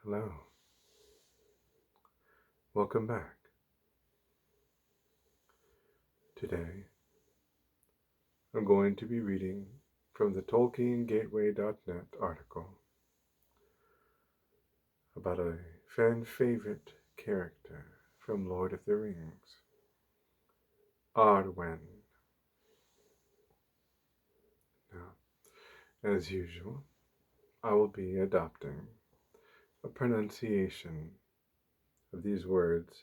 Hello, welcome back. Today I'm going to be reading from the TolkienGateway.net article about a fan favorite character from Lord of the Rings, Arwen. Now, as usual, I will be adopting a pronunciation of these words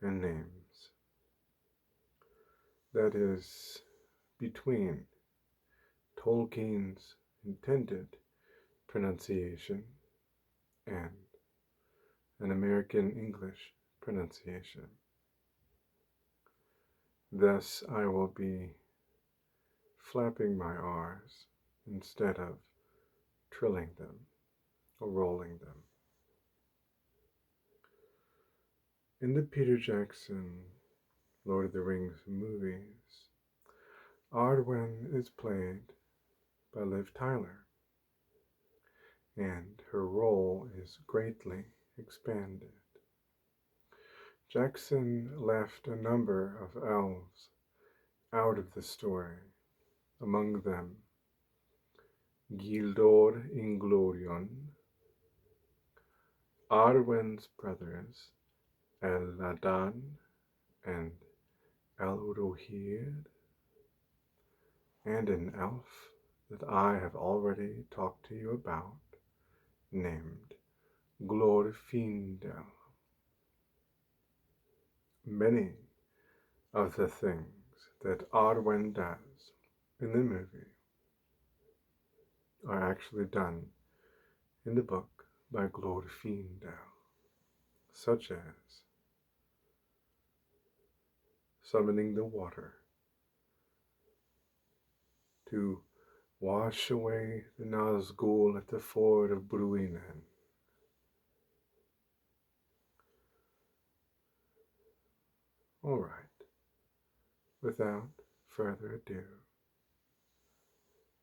and names that is between Tolkien's intended pronunciation and an American English pronunciation. Thus, I will be flapping my R's instead of trilling them or rolling them. In the Peter Jackson Lord of the Rings movies, Arwen is played by Liv Tyler, and her role is greatly expanded. Jackson left a number of elves out of the story, among them Gildor Inglorion, Arwen's brothers Eladan and Elrohir, and an elf that I have already talked to you about, named Glorfindel. Many of the things that Arwen does in the movie are actually done in the book by Glorfindel, such as summoning the water to wash away the Nazgul at the ford of Bruinen. All right, without further ado,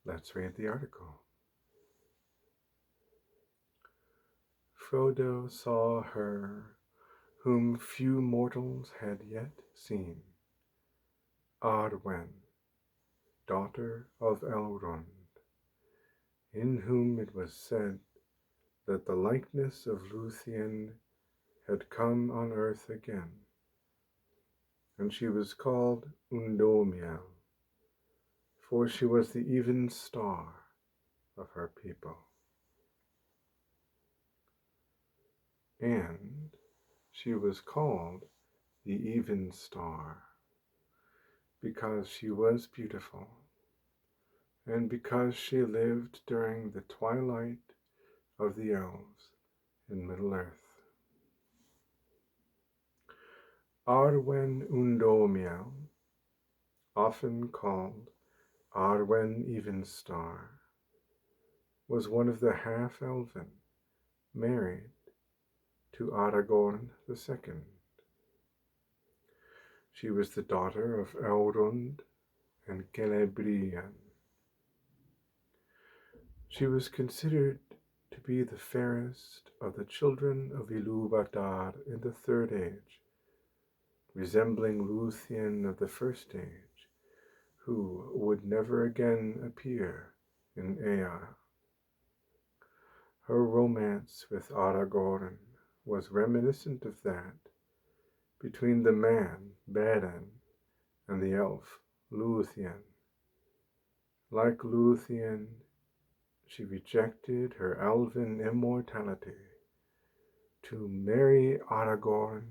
let's read the article. Frodo saw her whom few mortals had yet seen, Arwen, daughter of Elrond, in whom it was said that the likeness of Luthien had come on earth again, and she was called Undomiel, for she was the even star of her people. And she was called the even star because she was beautiful, and because she lived during the twilight of the Elves in Middle-earth. Arwen Undomiel, often called Arwen Evenstar, was one of the half-elven married to Aragorn II. She was the daughter of Elrond and Celebrian. She was considered to be the fairest of the children of Ilúvatar in the Third Age, resembling Luthien of the First Age, who would never again appear in Ea. Her romance with Aragorn was reminiscent of that between the man, Beren, and the elf, Luthien. Like Luthien, she rejected her elven immortality to marry Aragorn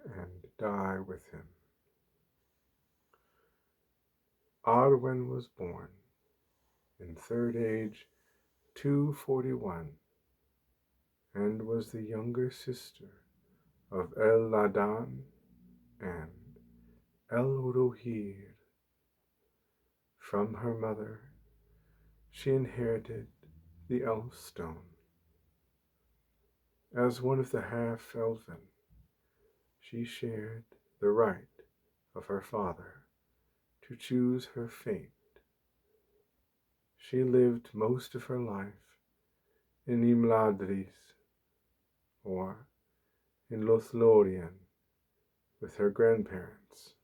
and die with him. Arwen was born in Third Age 241 and was the younger sister of Eladan and Elrohir. From her mother, she inherited the Elf Stone. As one of the half-elven, she shared the right of her father to choose her fate. She lived most of her life in Imladris, or in Lothlorien with her grandparents.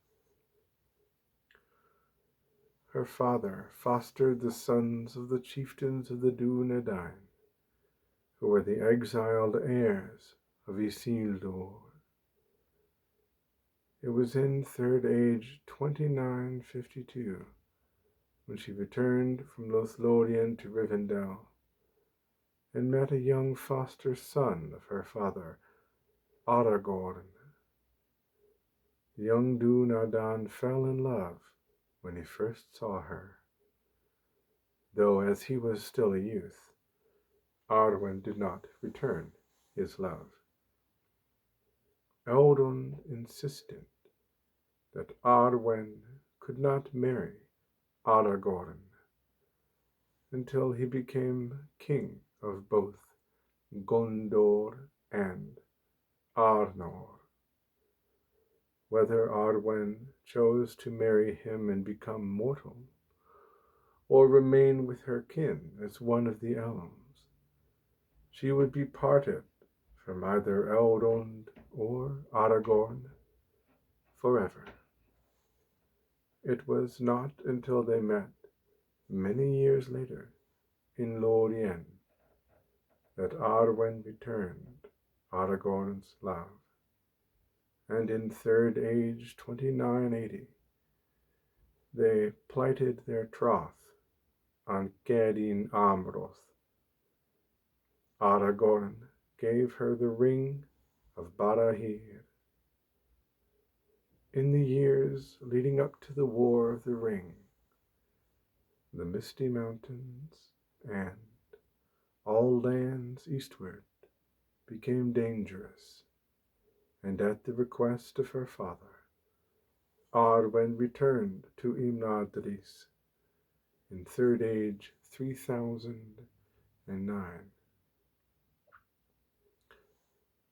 Her father fostered the sons of the chieftains of the Dúnedain, who were the exiled heirs of Isildur. It was in Third Age 2952 when she returned from Lothlorien to Rivendell and met a young foster son of her father, Aragorn. Young Dúnadan fell in love when he first saw her, though as he was still a youth, Arwen did not return his love. Eldon insisted that Arwen could not marry Aragorn until he became king of both Gondor and Arnor. Whether Arwen chose to marry him and become mortal, or remain with her kin as one of the elves, she would be parted from either Eldon or Aragorn forever. It was not until they met many years later in Lorien that Arwen returned Aragorn's love, and in Third Age 2980 they plighted their troth on Gadin Amroth. Aragorn gave her the ring of Barahir. In the years leading up to the War of the Ring, the Misty Mountains and all lands eastward became dangerous, and at the request of her father, Arwen returned to Imladris in Third Age 3009.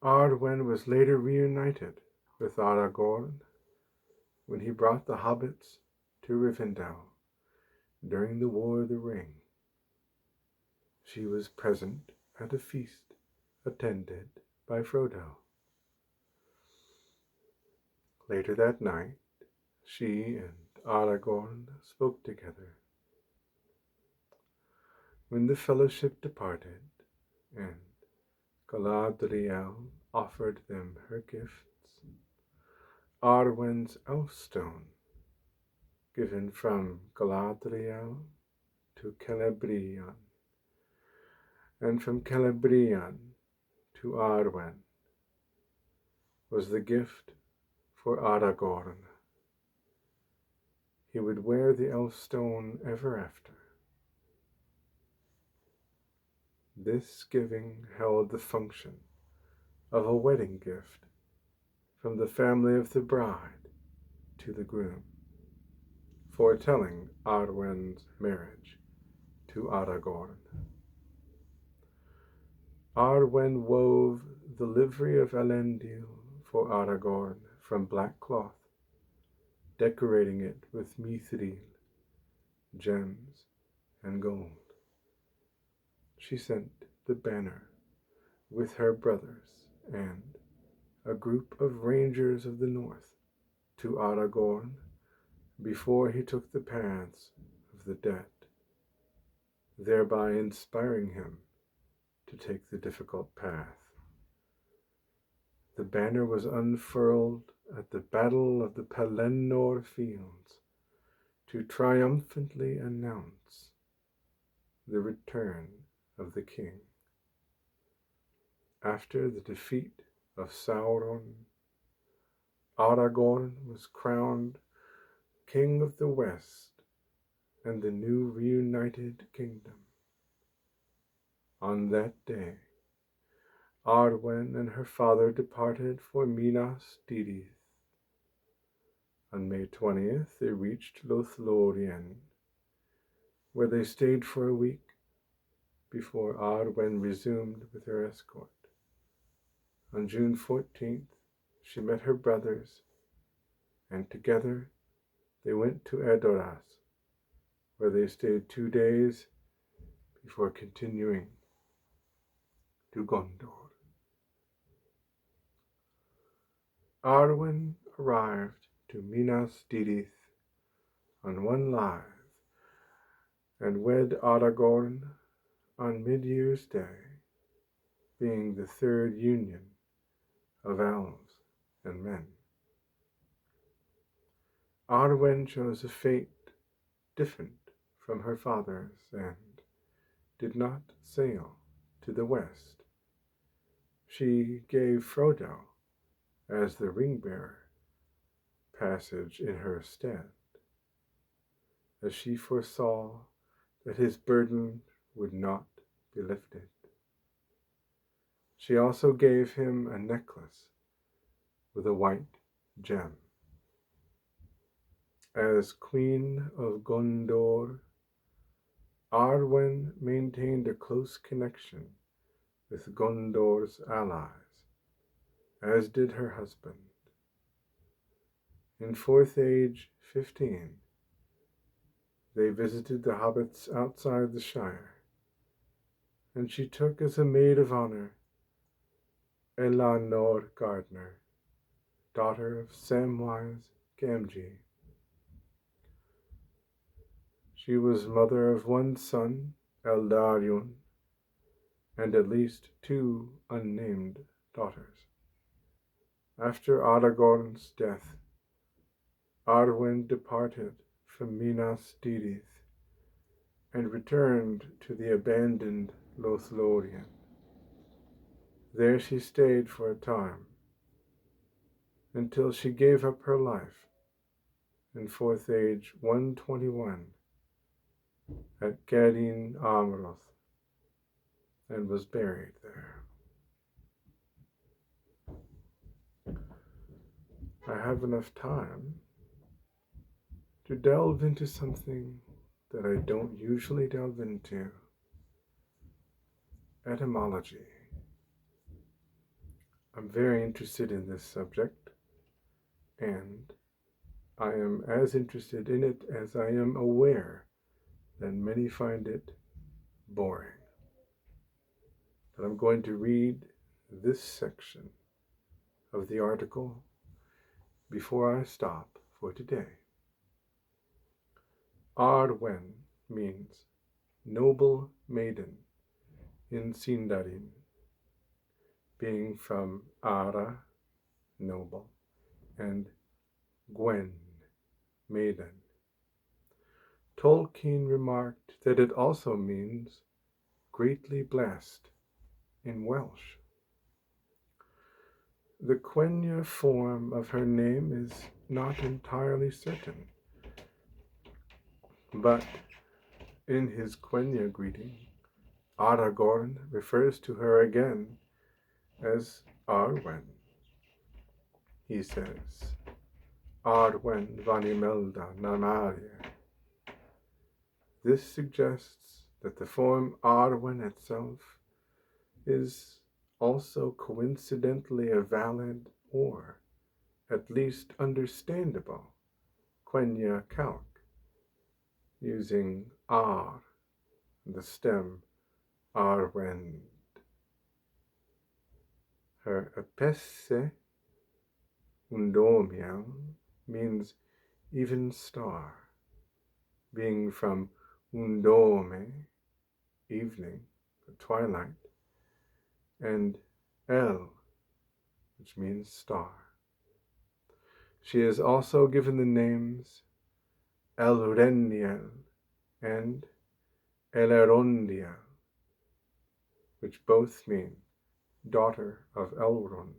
Arwen was later reunited with Aragorn when he brought the hobbits to Rivendell during the War of the Ring. She was present at a feast attended by Frodo. Later that night, she and Aragorn spoke together. When the fellowship departed, and Galadriel offered them her gifts, Arwen's Elfstone, given from Galadriel to Celebrian, and from Celebrian to Arwen, was the gift for Aragorn. He would wear the Elfstone ever after. This giving held the function of a wedding gift from the family of the bride to the groom, foretelling Arwen's marriage to Aragorn. Arwen wove the livery of Elendil for Aragorn from black cloth, decorating it with mithril, gems, and gold. She sent the banner with her brothers and a group of rangers of the north to Aragorn before he took the paths of the dead, thereby inspiring him to take the difficult path. The banner was unfurled at the Battle of the Pelennor Fields to triumphantly announce the return of the king. After the defeat of Sauron, Aragorn was crowned King of the West and the new reunited kingdom. On that day, Arwen and her father departed for Minas Tirith. On May 20th, they reached Lothlorien, where they stayed for a week before Arwen resumed with her escort. On June 14th, she met her brothers, and together they went to Edoras, where they stayed 2 days before continuing to Gondor. Arwen arrived to Minas Tirith on one lithe, and wed Aragorn on Mid-Year's Day, being the third union of elves and men. Arwen chose a fate different from her father's and did not sail to the west. She gave Frodo, as the ring-bearer, passage in her stead, as she foresaw that his burden would not be lifted. She also gave him a necklace with a white gem. As Queen of Gondor, Arwen maintained a close connection with Gondor's allies, as did her husband. In Fourth Age 15, they visited the hobbits outside the Shire, and she took as a maid of honor Elanor Gardner, daughter of Samwise Gamgee. She was mother of one son, Eldarion, and at least two unnamed daughters. After Aragorn's death, Arwen departed from Minas Tirith and returned to the abandoned Lothlorien. There she stayed for a time, until she gave up her life in Fourth Age 121 at Gadin Amroth, and was buried there. I have enough time to delve into something that I don't usually delve into: etymology. I'm very interested in this subject, and I am as interested in it as I am aware that many find it boring. But I'm going to read this section of the article before I stop for today. Arwen means noble maiden in Sindarin, being from Ara, noble, and Gwen, maiden. Tolkien remarked that it also means greatly blessed in Welsh. The Quenya form of her name is not entirely certain, but in his Quenya greeting, Aragorn refers to her again as Arwen. He says, Arwen Vanimelda Namaria. This suggests that the form Arwen itself is also coincidentally a valid, or at least understandable, Quenya calque, using Ar, the stem Arwen. Her epesse, undomiel, means even star, being from undome, evening, twilight, and El, which means star. She is also given the names Elrendiel and Elerondiel, which both mean daughter of Elrond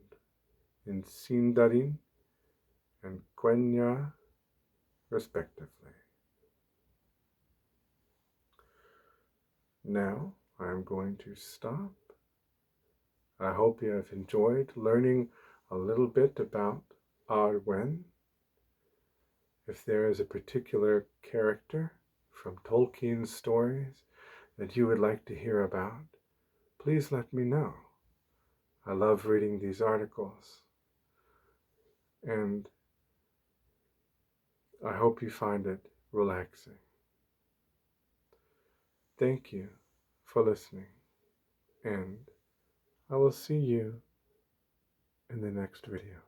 in Sindarin and Quenya, respectively. Now I am going to stop. I hope you have enjoyed learning a little bit about Arwen. If there is a particular character from Tolkien's stories that you would like to hear about, please let me know. I love reading these articles, and I hope you find it relaxing. Thank you for listening, and I will see you in the next video.